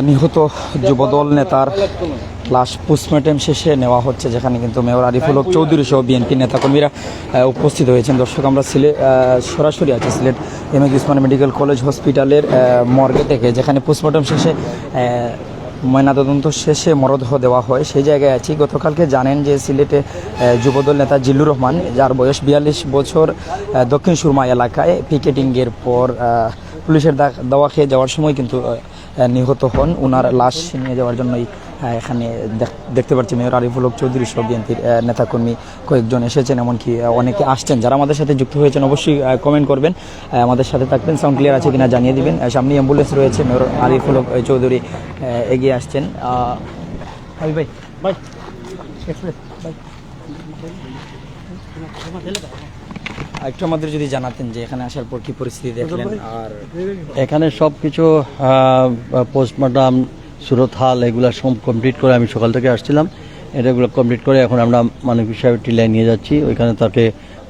নিহত যুবদল নেতার লাশ পোস্টমর্টেম শেষে নেওয়া হচ্ছে, যেখানে কিন্তু মেয়র আরিফুল হক চৌধুরী সহ বিএনপি নেতাকর্মীরা উপস্থিত হয়েছেন। দর্শক, আমরা সরাসরি আছি Sylhet M A Usmani medical college হসপিটালের মর্গে থেকে, যেখানে পোস্টমর্টেম শেষে ময়নাতদন্ত শেষে মরদেহ দেওয়া হয়, সেই জায়গায় আছি। গতকালকে জানেন যে সিলেটে যুবদল নেতা জিল্লুর রহমান, যার বয়স 42 বছর, দক্ষিণ সুরমা এলাকায় পিকেটিংয়ের পর পুলিশের দাওয়া খেয়ে যাওয়ার সময় কিন্তু নিহত হন। ওনার লাশ নিয়ে যাওয়ার জন্যই এখানে দেখতে পাচ্ছি মেয়র আরিফুল হক চৌধুরী সহ বিএনপির নেতাকর্মী কয়েকজন এসেছেন, এমনকি অনেকে আসছেন। যারা আমাদের সাথে যুক্ত হয়েছেন অবশ্যই কমেন্ট করবেন, আমাদের সাথে থাকবেন। সাউন্ড ক্লিয়ার আছে কিনা জানিয়ে দিবেন। সামনে অ্যাম্বুলেন্স রয়েছে, মেয়র আরিফুল হক চৌধুরী এগিয়ে আসছেন। ভাই ভাই ভাই একটু আমাদের যদি জানাতেন যে এখানে আসার পর কি পরিস্থিতি দেখলেন। আর এখানে সব কিছু পোস্টমর্টম, সুরতহাল এগুলো সব কমপ্লিট করে আমি সকাল থেকে আসছিলাম। এটাগুলো কমপ্লিট করে এখন আমরা মানবিক সাহেব টিলায় নিয়ে যাচ্ছি। ওইখানে তাকে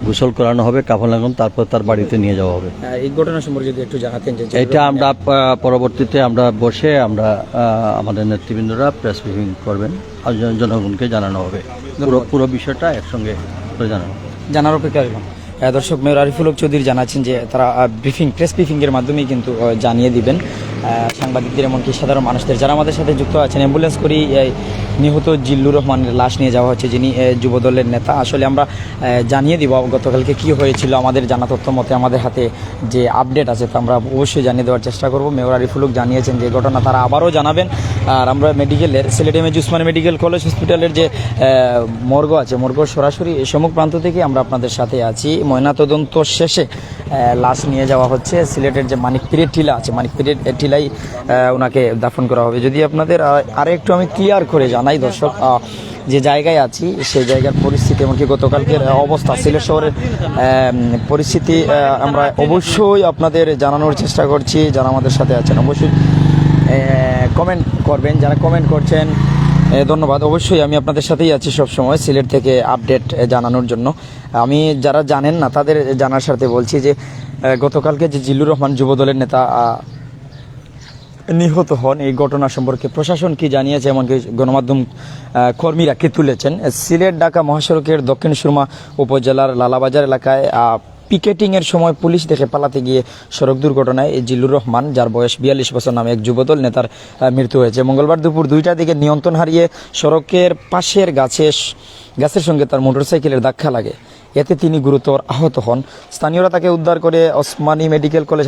গোসল করানো হবে, কাফন লাগানো, তারপর তার বাড়িতে নিয়ে যাওয়া হবে। এই ঘটনা সম্পর্কে যদি একটু জানাতেন। যে এটা আমরা পরবর্তীতে আমরা বসে আমাদের নেতৃবৃন্দরা প্রেস ব্রিফিং করবেন, আর জনগণকে জানানো হবে। পুরো বিষয়টা একসঙ্গে জানার অপেক্ষা রইলাম। দর্শক, মেয়র আরিফুল হক চৌধুরী জানাচ্ছেন যে তারা প্রেস ব্রিফিংয়ের মাধ্যমেই কিন্তু জানিয়ে দিবেন সাংবাদিকদের, এমনকি সাধারণ মানুষদের। যারা আমাদের সাথে যুক্ত আছেন, অ্যাম্বুলেন্স করেই নিহত জিল্লুর রহমানের লাশ নিয়ে যাওয়া হচ্ছে, যিনি যুবদলের নেতা। আসলে আমরা জানিয়ে দিব গতকালকে কি হয়েছিল। আমাদের জানা তথ্য মতে আমাদের হাতে যে আপডেট আছে তা আমরা অবশ্যই জানিয়ে দেওয়ার চেষ্টা করব। মেয়র আরিফুল হক জানিয়েছেন যে ঘটনা তারা আবারও জানাবেন। আর আমরা মেডিকেলের Sylhet M A Usmani medical college হসপিটালের যে মর্গ আছে, মর্গ সরাসরি সম্মুখ প্রান্ত থেকে আমরা আপনাদের সাথে আছি। ময়নাতদন্ত শেষে লাশ নিয়ে যাওয়া হচ্ছে সিলেটের যে মানিকপীরের টিলা আছে, মানিকপীরের টিলাই ওনাকে দাফন করা হবে। যদি আপনাদের আরও একটু আমি ক্লিয়ার করে জানাই দর্শক, যে জায়গায় আছি সেই জায়গার পরিস্থিতি, এমনকি গতকালকের অবস্থা, সিলেট শহরের পরিস্থিতি আমরা অবশ্যই আপনাদের জানানোর চেষ্টা করছি। যারা আমাদের সাথে আছেন অবশ্যই কমেন্ট করবেন। যারা কমেন্ট করছেন ধন্যবাদ। অবশ্যই আমি আপনাদের সাথেই আছি সবসময় সিলেট থেকে আপডেট জানানোর জন্য। আমি যারা জানেন না তাদের জানার সাথে বলছি যে গতকালকে যে জিল্লুর রহমান যুবদলের নেতা নিহত হন, এই ঘটনা সম্পর্কে প্রশাসন কি জানিয়েছে, এমনকি গণমাধ্যম কর্মীরা কি তুলেছেন। সিলেট ঢাকা মহাসড়কের দক্ষিণ সুরমা উপজেলার লালাবাজার এলাকায় পিকেটিংয়ের সময় পুলিশ দেখে পালাতে গিয়ে সড়ক দুর্ঘটনায় জিল্লুর রহমান, যার বয়স 42 বছর, নামে এক যুবদল নেতার মৃত্যু হয়েছে। মঙ্গলবার দুপুর 2টার দিকে নিয়ন্ত্রণ হারিয়ে সড়কের পাশের গাছের সঙ্গে তার মোটরসাইকেলের ধাক্কা লাগে। এতে তিনি গুরুতর আহত হন। স্থানীয়রা তাকে উদ্ধার করে ওসমানী মেডিকেল কলেজ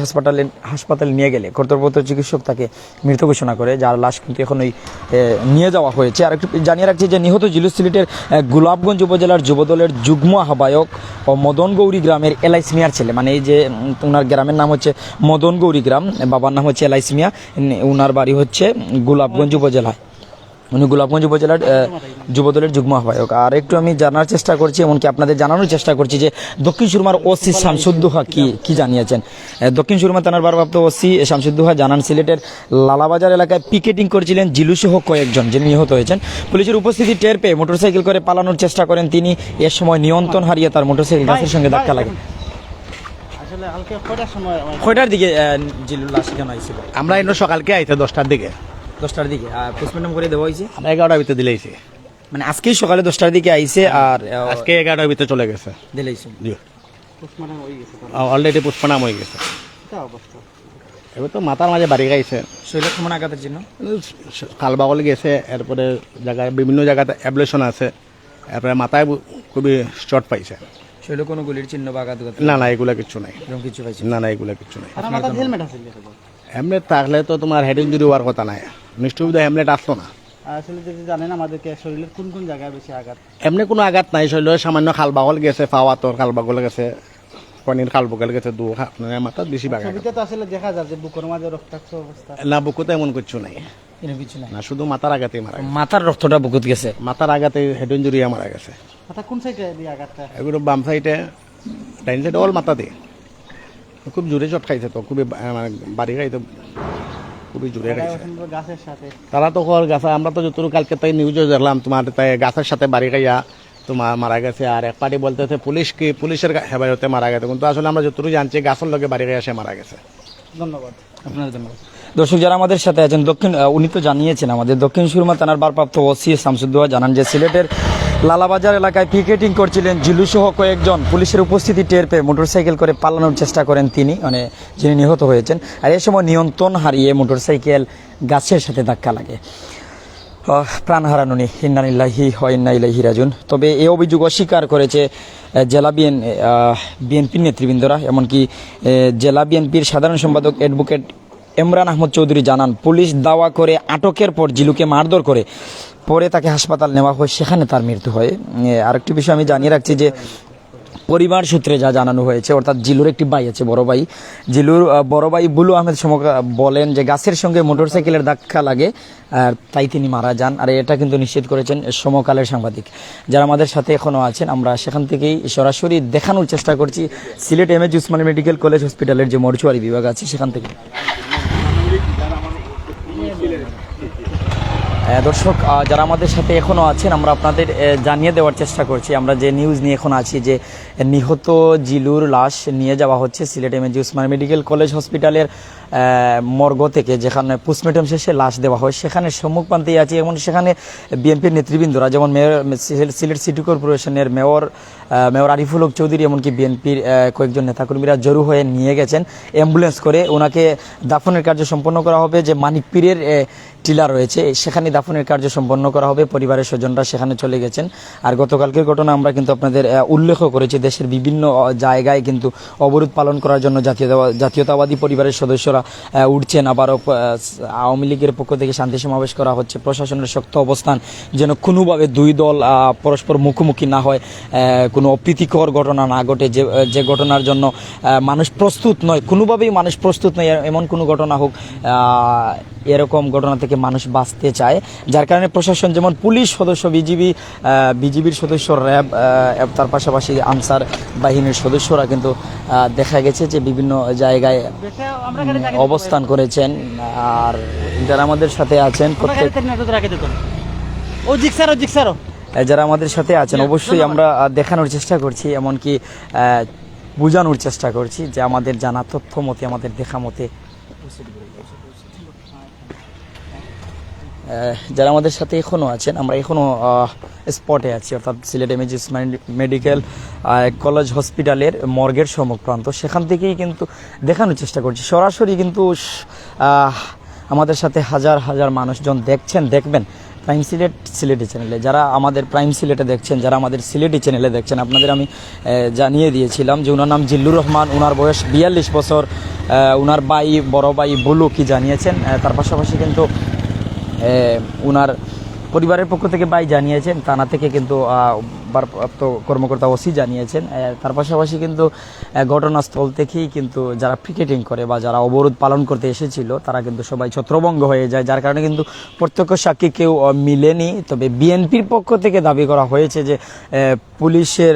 হাসপাতালে নিয়ে গেলে কর্তব্যরত চিকিৎসক তাকে মৃত ঘোষণা করে, যার লাশ কিন্তু এখনই নিয়ে যাওয়া হয়েছে। আর একটু জানিয়ে রাখছি যে নিহত জিল্লুর সিলেটের গোলাপগঞ্জ উপজেলার যুবদলের যুগ্ম আহ্বায়ক ও মদনগৌরী গ্রামের এলাইস মিয়ার ছেলে। মানে এই যে ওনার গ্রামের নাম হচ্ছে মদনগৌরী গ্রাম, বাবার নাম হচ্ছে এলাইস মিয়া, ওনার বাড়ি হচ্ছে গোলাপগঞ্জ উপজেলায়। উনি গোলাপগঞ্জ উপজেলার যুবদলের যুগ্ম আহ্বায়ক। আর একটু আমি জানার চেষ্টা করছি, এমনকি আপনাদের জানানোর চেষ্টা করছি যে দক্ষিণ সুরমার ওসি শামসুদ্দোহা কি জানিয়েছেন। দক্ষিণ সুরমা থানার ভারপ্রাপ্ত ওসি শামসুদ্দোহা জানান, সিলেটের লালাবাজার এলাকায় পিকেটিং করছিলেন জিলুসহ কয়েকজন, যিনি নিহত হয়েছেন। পুলিশের উপস্থিতি টের পেয়ে মোটরসাইকেল করে পালানোর চেষ্টা করেন তিনি। এর সময় নিয়ন্ত্রণ হারিয়ে তার মোটরসাইকেল গাছের সঙ্গে ধাক্কা লাগে। কয়টার দিকে জিলুর লাশ কেন আইছিল? আমরা এনে সকালকে আইতে 10টার দিকে পোস্টমর্টম করে দেওয়া হয়েছে। 11টার ভিতরে দিলেইছে, মানে আজকেই সকালে 10টার দিকে আইছে, আর আজকে 11টার ভিতরে চলে গেছে। দিলেইছে অলরেডি পোস্টমর্টম হয়ে গেছে। এবার তো মাথার মাঝে বাড়ি গাইছে, শরীরের সমান আঘাতের জন্য কালবাগল গেছে। এরপরে জায়গায় বিভিন্ন জায়গাতে অ্যাবলেশন আছে। এরপরে মাথায় খুবই চট পাইছে। শরীরে কোনো গুলির চিহ্ন বা আঘাত? না, এগুলা কিচ্ছু নাই। কিছু পাইছে না, এগুলা কিচ্ছু নাই। হেলমেট আছে? হেমলেট থাকলে তো তোমার হেড ইঞ্জুরি হওয়ার কথা নাই, নিশ্চয়ই হেমলেট আসতো না। আসলে যদি জানেন আমাদেরকে শরীরের কোন কোন জায়গায় বেশি আঘাত? এমনি কোনো আঘাত নাই, শরীরের সামান্য খালবাগল গেছে, ফাওয়াতর খালবাগল গেছে, পানির খালবাগল গেছে, মাথার বেশি বাঘা। ছবিতে তো আসলে দেখা যায় যে বুকের মাঝে রক্তাক্ত অবস্থা। না, বুকুতে এমন কিছু নাই, কিছু নাই। না, শুধু মাথার আঘাতে মারা। মাথার রক্তটা বুকুত গেছে, মাথার আঘাতে হেড ইঞ্জুরি মারা গেছে। মাথা কোন সাইডে দিয়ে আঘাতটা? এগুলো বাম সাইডে, ডাইন সাইডে, অল মাথা দিয়ে। খুব জোরে চট খাইছে তো, খুবই বাড়ি খাইতে খুবই জোরে খাইছে গাছের সাথে। তারা তো গাছা, আমরা তো যতটুকু কালকে তাই নিউজে দেখলাম তোমার তাই গাছের সাথে বাড়ি খাইয়া তোমার মারা গেছে। আর এক পার্টি বলতেছে পুলিশের হেফাজতে মারা গেছে, কিন্তু আসলে আমরা যতটুকু জানছি গাছের লগে বাড়ি খাইয়া সে মারা গেছে। ধন্যবাদ। আপনার ধন্যবাদ। দর্শক যারা আমাদের সাথে আছেন উনি তো জানিয়েছেন আমাদের দক্ষিণ সুরমা থানার ভারপ্রাপ্ত ওসি শামসুদ্দোহা জানান যে সিলেটের লালাবাজার এলাকায় পিকেটিং করছিলেন জিলু সহ কয়েকজন পুলিশের উপস্থিতি টের পেয়ে মোটরসাইকেল করে পালানোর চেষ্টা করেন তিনি, মানে যিনি নিহত হয়েছেন। আর এই সময় নিয়ন্ত্রণ হারিয়ে মোটরসাইকেল গাছের সাথে ধাক্কা লাগে, প্রাণ হারানো নি। ইন্না লিল্লাহি ওয়া ইন্না ইলাইহি রাজিউন। তবে এই অভিযোগ অস্বীকার করেছে জেলা বিএনপির নেতৃবৃন্দরা। এমনকি জেলা বিএনপির সাধারণ সম্পাদক অ্যাডভোকেট ইমরান আহমদ চৌধুরী জানান, পুলিশ দাওয়া করে আটকের পর জিলুকে মারধর করে পরে তাকে হাসপাতাল নেওয়া হয়, সেখানে তার মৃত্যু হয়। আরেকটি বিষয় আমি জানিয়ে রাখছি যে পরিবার সূত্রে যা জানানো হয়েছে, অর্থাৎ জিলুর একটি ভাই আছে, বড় ভাই। জিলুর বড় ভাই বুলু আহমেদ বলেন যে গাছের সঙ্গে মোটরসাইকেলের ধাক্কা লাগে আর তাই তিনি মারা যান। আর এটা কিন্তু নিশ্চিত করেছেন সমকালের সাংবাদিক যারা আমাদের সাথে এখনও আছেন। আমরা সেখান থেকেই সরাসরি দেখানোর চেষ্টা করছি Sylhet M A Usmani medical college হসপিটালের যে মর্চুয়ারি বিভাগ আছে সেখান থেকে। দর্শক যারা আমাদের সাথে এখনও আছেন, আমরা আপনাদের জানিয়ে দেওয়ার চেষ্টা করছি, আমরা যে নিউজ নিয়ে এখন আছি যে নিহত জিলুর লাশ নিয়ে যাওয়া হচ্ছে Sylhet M A Usmani medical college হসপিটালের মর্গ থেকে, যেখানে পোস্টমর্টম শেষে লাশ দেওয়া হয়। সেখানে সম্মুখ প্রান্তেই আছি। এবং সেখানে বিএনপির নেতৃবৃন্দরা যেমন সিলেট সিটি কর্পোরেশনের মেয়র আরিফুল হক চৌধুরী, এমনকি বিএনপির কয়েকজন নেতাকর্মীরা জড়ো হয়ে নিয়ে গেছেন অ্যাম্বুলেন্স করে। ওনাকে দাফনের কার্য সম্পন্ন করা হবে। যে মানিকপীরের টিলা রয়েছে সেখানে দাফনের কার্য সম্পন্ন করা হবে। পরিবারের স্বজনরা সেখানে চলে গেছেন। আর গতকালকের ঘটনা আমরা কিন্তু আপনাদের উল্লেখ করেছি, দেশের বিভিন্ন জায়গায় কিন্তু অবরোধ পালন করার জন্য জাতীয়তাবাদী পরিবারের সদস্যরা উঠছেন। আবারও আওয়ামী লীগের পক্ষ থেকে শান্তি সমাবেশ করা হচ্ছে। প্রশাসনের শক্ত অবস্থান যেন কোনোভাবে দুই দল পরস্পর মুখোমুখি না হয়, কোনো অপ্রীতিকর ঘটনা না ঘটে, যে ঘটনার জন্য মানুষ প্রস্তুত নয়, কোনোভাবেই মানুষ প্রস্তুত নয়, এমন কোনো ঘটনা হোক, এরকম ঘটনা থেকে মানুষ বাঁচতে চায়। যার কারণে প্রশাসন যেমন পুলিশ সদস্য, বিজিবির সদস্য, র্যাব, তার পাশাপাশি আনসার বাহিনীর সদস্যরা কিন্তু দেখা গেছে যে বিভিন্ন জায়গায় অবস্থান করেছেন। আর যারা আমাদের সাথে আছেন যারা আমাদের সাথে আছেন অবশ্যই আমরা দেখানোর চেষ্টা করছি, এমনকি বোঝানোর চেষ্টা করছি যে আমাদের জানা তথ্য মতে, আমাদের দেখা মতে যারা আমাদের সাথে এখনও আছেন, আমরা এখনও স্পটে আছি, অর্থাৎ Sylhet M A medical college হসপিটালের মর্গের সম্মুখ প্রান্ত। সেখান থেকেই কিন্তু দেখানোর চেষ্টা করছি সরাসরি। কিন্তু আমাদের সাথে হাজার হাজার মানুষজন দেখবেন প্রাইম সিলেটি চ্যানেলে। যারা আমাদের প্রাইম সিলেটে দেখছেন, যারা আমাদের সিলেটি চ্যানেলে দেখছেন, আপনাদের আমি জানিয়ে দিয়েছিলাম যে ওনার নাম জিল্লুর রহমান, ওনার বয়স 42 বছর। ওনার বড় ভাই বুলু কি জানিয়েছেন, তার পাশাপাশি কিন্তু ওনার পরিবারের পক্ষ থেকে ভাই জানিয়েছেন, থানা থেকে কিন্তু ভারপ্রাপ্ত কর্মকর্তা ওসি জানিয়েছেন। তার পাশাপাশি কিন্তু ঘটনাস্থল থেকেই কিন্তু যারা পিকেটিং করে বা যারা অবরোধ পালন করতে এসেছিল তারা কিন্তু সবাই ছত্রভঙ্গ হয়ে যায়, যার কারণে কিন্তু প্রত্যক্ষ সাক্ষী কেউ মিলেনি। তবে বিএনপির পক্ষ থেকে দাবি করা হয়েছে যে পুলিশের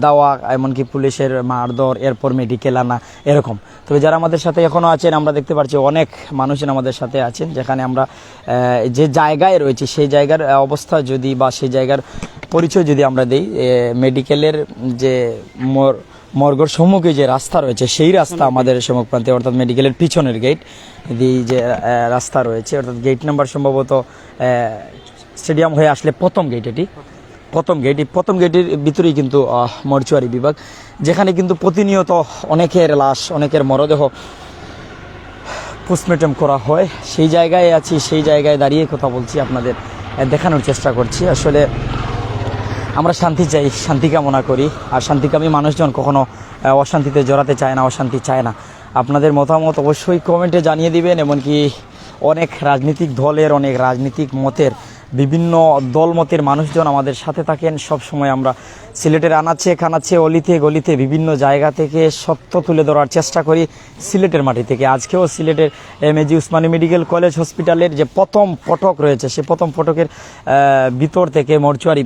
দাওয়া, এমনকি পুলিশের মারধর, এরপর মেডিকেল আনা, এরকম। তবে যারা আমাদের সাথে এখনও আছেন, আমরা দেখতে পাচ্ছি অনেক মানুষজন আমাদের সাথে আছেন। যেখানে আমরা যে জায়গায় রয়েছি সেই জায়গার অবস্থা যদি বা সেই জায়গার পরিচয় যদি আমরা দিই, মেডিকেলের যে মর্গর সম্মুখে যে রাস্তা রয়েছে সেই রাস্তা আমাদের সম্মুখ প্রান্তে, অর্থাৎ মেডিকেলের পিছনের গেট দিয়ে যে রাস্তা রয়েছে, অর্থাৎ গেট নাম্বার সম্ভবত স্টেডিয়াম হয়ে আসলে প্রথম গেট, এটি প্রথম গেটের ভিতরেই কিন্তু মর্চুয়ারি বিভাগ, যেখানে কিন্তু প্রতিনিয়ত অনেকের লাশ, অনেকের মরদেহ পোস্টমর্টম করা হয়। সেই জায়গায় আছি, সেই জায়গায় দাঁড়িয়ে কথা বলছি, আপনাদের দেখানোর চেষ্টা করছি। আসলে আমরা শান্তি চাই, শান্তি কামনা করি। আর শান্তিকামী মানুষজন কখনো অশান্তিতে জড়াতে চায় না, অশান্তি চায় না। আপনাদের মতামত অবশ্যই কমেন্টে জানিয়ে দিবেন। এমনকি অনেক রাজনৈতিক দলের, অনেক রাজনৈতিক মতের, বিভিন্ন দলমতের মানুষজন আমাদের সাথে থাকেন সব সময়। আমরা সিলেটের আনাচে কানাচে, অলিতে গলিতে বিভিন্ন জায়গা থেকে সত্য তুলে ধরার চেষ্টা করি সিলেটের মাটি থেকে। আজকেও সিলেটের M A Usmani medical college হসপিটালের যে প্রথম ফটক রয়েছে, সেই প্রথম ফটকের ভিতর থেকে মর্চুয়ারি,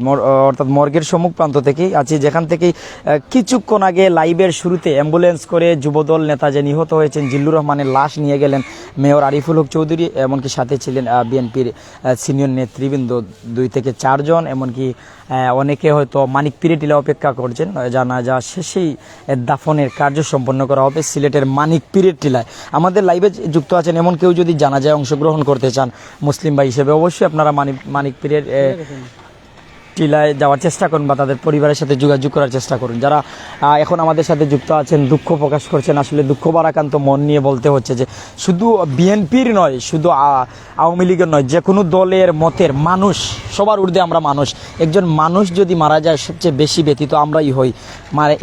অর্থাৎ মর্গের সম্মুখ প্রান্ত থেকেই আছি, যেখান থেকেই কিছুক্ষণ আগে লাইভের শুরুতে অ্যাম্বুলেন্স করে যুবদল নেতা যে নিহত হয়েছেন জিল্লুর রহমানের লাশ নিয়ে গেলেন মেয়র আরিফুল হক চৌধুরী, এমনকি সাথে ছিলেন বিএনপির সিনিয়র নেতৃবৃন্দ। নেতৃবৃন্দ 2 থেকে 4 জন, এমনকি অনেকে হয়তো মানিক পীরে টিলা অপেক্ষা করছেন। জানাজা শেষেই দাফনের কার্য সম্পন্ন করা হবে সিলেটের মানিক পীরের টিলায়। আমাদের লাইভে যুক্ত আছেন এমন কেউ যদি জানাজায় অংশগ্রহণ করতে চান মুসলিম ভাই হিসেবে, অবশ্যই আপনারা মানিক পীরের টিলায় যাওয়ার চেষ্টা করুন বা তাদের পরিবারের সাথে যোগাযোগ করার চেষ্টা করুন। যারা এখন আমাদের সাথে যুক্ত আছেন, দুঃখ প্রকাশ করছেন, আসলে দুঃখ ভারাক্রান্ত মন নিয়ে বলতে হচ্ছে যে শুধু বিএনপির নয়, শুধু আওয়ামী লীগের নয়, যে কোনো দলের মতের মানুষ, সবার ঊর্ধ্বে আমরা মানুষ। একজন মানুষ যদি মারা যায় সবচেয়ে বেশি ব্যথিত আমরাই হই।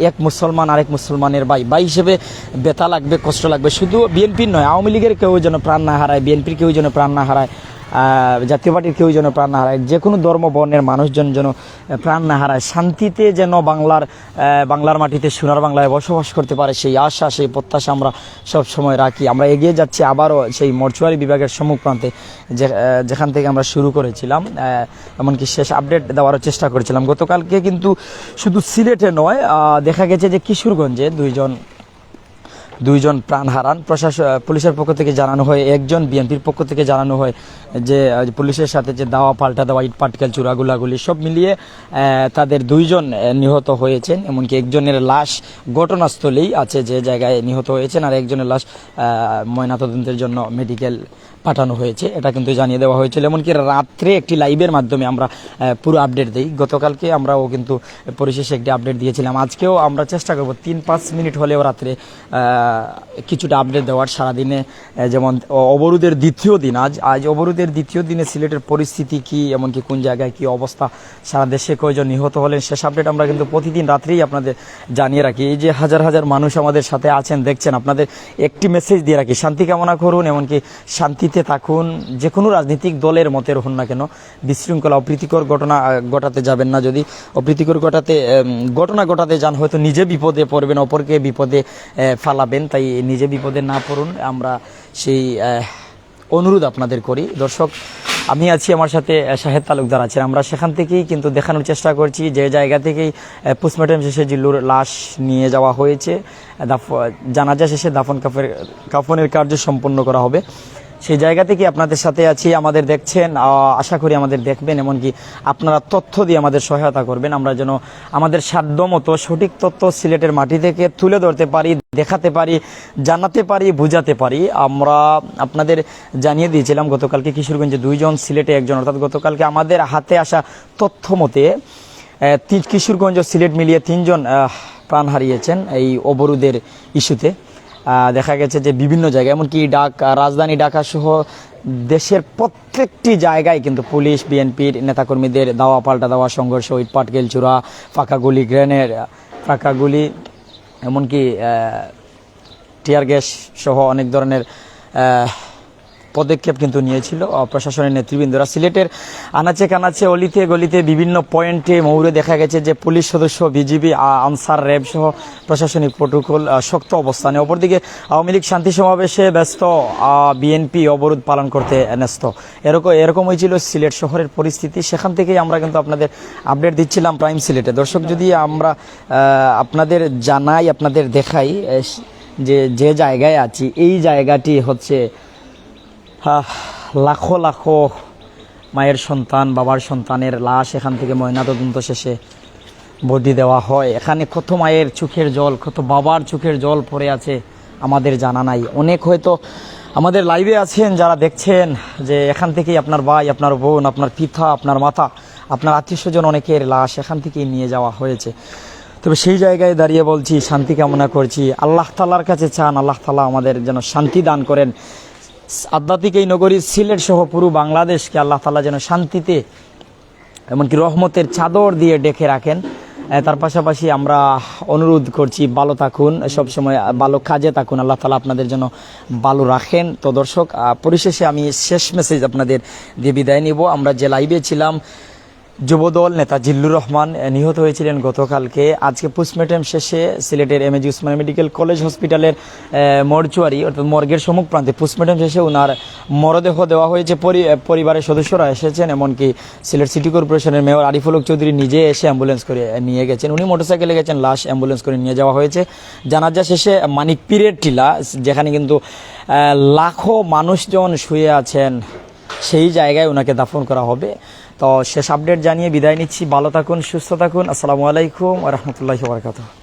এক মুসলমান আরেক মুসলমানের ভাই হিসেবে ব্যথা লাগবে, কষ্ট লাগবে। শুধু বিএনপির নয়, আওয়ামী লীগের কেউ যেন প্রাণ না হারায়, বিএনপির কেউ যেন প্রাণ না হারায়, জাতীয় পার্টির কেউ যেন প্রাণ না হারায়, যে কোনো ধর্ম বর্ণের মানুষজন যেন প্রাণ না হারায়, শান্তিতে যেন বাংলার মাটিতে সোনার বাংলায় বসবাস করতে পারে, সেই আশা, সেই প্রত্যাশা আমরা সব সময় রাখি। আমরা এগিয়ে যাচ্ছি আবারও সেই মর্চুয়ারি বিভাগের সম্মুখ প্রান্তে, যেখান থেকে আমরা শুরু করেছিলাম, এমনকি শেষ আপডেট দেওয়ারও চেষ্টা করেছিলাম। গতকালকে কিন্তু শুধু সিলেটে নয়, দেখা গেছে যে কিশোরগঞ্জে দুইজন প্রাণ হারান। পুলিশের পক্ষ থেকে জানানো হয় একজন, বিএনপির পক্ষ থেকে জানানো হয় যে পুলিশের সাথে যে দাওয়া পাল্টা দেওয়া, ইট পাটকেল চূড়াগুলাগুলি সব মিলিয়ে তাদের 2 জন নিহত হয়েছেন। এমনকি একজনের লাশ ঘটনাস্থলেই আছে যে জায়গায় নিহত হয়েছেন, আর একজনের লাশ ময়নাতদন্তের জন্য মেডিকেল পাঠানো হয়েছে, এটা কিন্তু জানিয়ে দেওয়া হয়েছিল। এমনকি রাত্রে একটি লাইভের মাধ্যমে আমরা পুরো আপডেট দিই। গতকালকে আমরাও কিন্তু পরিশেষে একটি আপডেট দিয়েছিলাম, আজকেও আমরা চেষ্টা করব 3-5 মিনিট হলেও রাত্রে কিছুটা আপডেট দেওয়ার। সারাদিনে যেমন অবরোধের দ্বিতীয় দিন, আজ অবরোধের দ্বিতীয় দিনে সিলেটের পরিস্থিতি কি, এমনকি কোন জায়গায় কি অবস্থা, সারা দেশে কয়জন নিহত হলেন, শেষ আপডেট আমরা কিন্তু প্রতিদিন রাত্রেই আপনাদের জানিয়ে রাখি। এই যে হাজার হাজার মানুষ আমাদের সাথে আছেন, দেখছেন, আপনাদের একটি মেসেজ দিয়ে রাখি, শান্তি কামনা করুন, এমনকি শান্তিতে থাকুন। যে কোনো রাজনৈতিক দলের মতের হন না কেন, বিশৃঙ্খলা অপ্রীতিকর ঘটনা ঘটাতে যাবেন না। যদি অপ্রীতিকর ঘটনা ঘটাতে যান, হয়তো নিজে বিপদে পড়বেন, অপরকে বিপদে ফালাবেন, তাই নিজে বিপদে না পড়ুন, আমরা সেই অনুরোধ আপনাদের করি। দর্শক, আমি আছি, আমার সাথে শাহেদ তালুকদার আছেন, আমরা সেখান থেকেই কিন্তু দেখানোর চেষ্টা করছি যে জায়গা থেকেই পোস্টমর্টম শেষে জিল্লুর লাশ নিয়ে যাওয়া হয়েছে, জানাজা শেষে কাফনের কার্য সম্পন্ন করা হবে, সেই জায়গা থেকে আপনাদের সাথে আছি। আমাদের দেখছেন, আশা করি আমাদের দেখবেন, এমনকি আপনারা তথ্য দিয়ে আমাদের সহায়তা করবেন, আমরা যেন আমাদের সাধ্য মতো সঠিক তথ্য সিলেটের মাটি থেকে তুলে ধরতে পারি, দেখাতে পারি, জানাতে পারি, বুঝাতে পারি। আমরা আপনাদের জানিয়ে দিয়েছিলাম গতকালকে কিশোরগঞ্জে 2 জন, সিলেটে 1 জন, অর্থাৎ গতকালকে আমাদের হাতে আসা তথ্য মতে কিশোরগঞ্জ ও সিলেট মিলিয়ে 3 জন প্রাণ হারিয়েছেন এই অবরোধের ইস্যুতে। দেখা গেছে যে বিভিন্ন জায়গায়, এমনকি রাজধানী ঢাকা সহ দেশের প্রত্যেকটি জায়গায় কিন্তু পুলিশ, বিএনপির নেতাকর্মীদের দাওয়া পাল্টা দেওয়া, সংঘর্ষ, ইট পাটকেল চূড়া, ফাঁকা গুলি, গ্রেনেড, ফাঁকা গুলি, এমনকি টিয়ার গ্যাস সহ অনেক ধরনের পদক্ষেপ কিন্তু নিয়েছিল প্রশাসনের নেতৃবৃন্দরা। সিলেটের আনাচে কানাচে, অলিতে গলিতে, বিভিন্ন পয়েন্টে মৌরে দেখা গেছে যে পুলিশ সদস্য, বিজিবি, আনসার, র্যাব সহ প্রশাসনিক প্রোটোকল শক্ত অবস্থানে। অপরদিকে আওয়ামী লীগ শান্তি সমাবেশে ব্যস্ত, বিএনপি অবরোধ পালন করতে ন্যস্ত। এরকমই ছিল সিলেট শহরের পরিস্থিতি। সেখান থেকেই আমরা কিন্তু আপনাদের আপডেট দিচ্ছিলাম প্রাইম সিলেটে। দর্শক, যদি আমরা আপনাদের জানাই, আপনাদের দেখাই যে জায়গায় আছি, এই জায়গাটি হচ্ছে লাখো লাখো মায়ের সন্তান, বাবার সন্তানের লাশ এখান থেকে ময়নাতদন্ত শেষে বডি দেওয়া হয়। এখানে কত মায়ের চোখের জল, কত বাবার চোখের জল পড়ে আছে আমাদের জানা নাই। অনেক হয়তো আমাদের লাইভে আছেন যারা দেখছেন যে এখান থেকেই আপনার ভাই, আপনার বোন, আপনার পিতা, আপনার মাতা, আপনার আত্মীয় স্বজন অনেকের লাশ এখান থেকেই নিয়ে যাওয়া হয়েছে। তবে সেই জায়গায় দাঁড়িয়ে বলছি, শান্তি কামনা করছি, আল্লাহ তাআলার কাছে চান আল্লাহ তাআলা আমাদের যেন শান্তি দান করেন। আধ্যাত্মিক এই নগরী সিলেট সহ পুরো বাংলাদেশকে আল্লাহ তাআলা যেন শান্তিতে, এমনকি রহমতের চাদর দিয়ে ডেকে রাখেন। তার পাশাপাশি আমরা অনুরোধ করছি, ভালো থাকুন, সবসময় ভালো কাজে থাকুন, আল্লাহ তাআলা আপনাদের জন্য ভালো রাখেন। তো দর্শক, পরিশেষে আমি শেষ মেসেজ আপনাদের দিয়ে বিদায় নিব। আমরা যে লাইভে ছিলাম, যুবদল নেতা জিল্লুর রহমান নিহত হয়েছিলেন গতকালকে। আজকে পোস্টমর্টম শেষে সিলেটের এমএজি উসমানী মেডিকেল কলেজ হসপিটালের মর্চুয়ারি, অর্থাৎ মর্গের সম্মুখ প্রান্তে পোস্টমর্টম শেষে ওনার মরদেহ দেওয়া হয়েছে। পরিবারের সদস্যরা এসেছেন, এমনকি সিলেট সিটি কর্পোরেশনের মেয়র আরিফুল হক চৌধুরী নিজে এসে অ্যাম্বুলেন্স করে নিয়ে গেছেন। উনি মোটরসাইকেলে গেছেন, লাশ অ্যাম্বুলেন্স করে নিয়ে যাওয়া হয়েছে। জানাজা শেষে মানিক পীরের টিলা, যেখানে কিন্তু লাখো মানুষজন শুয়ে আছেন, সেই জায়গায় ওনাকে দাফন করা হবে। তো শেষ আপডেট জানিয়ে বিদায় নিচ্ছি। ভালো থাকুন, সুস্থ থাকুন। আসসালামু আলাইকুম ওয়া রাহমাতুল্লাহি ওয়া বারাকাতুহু।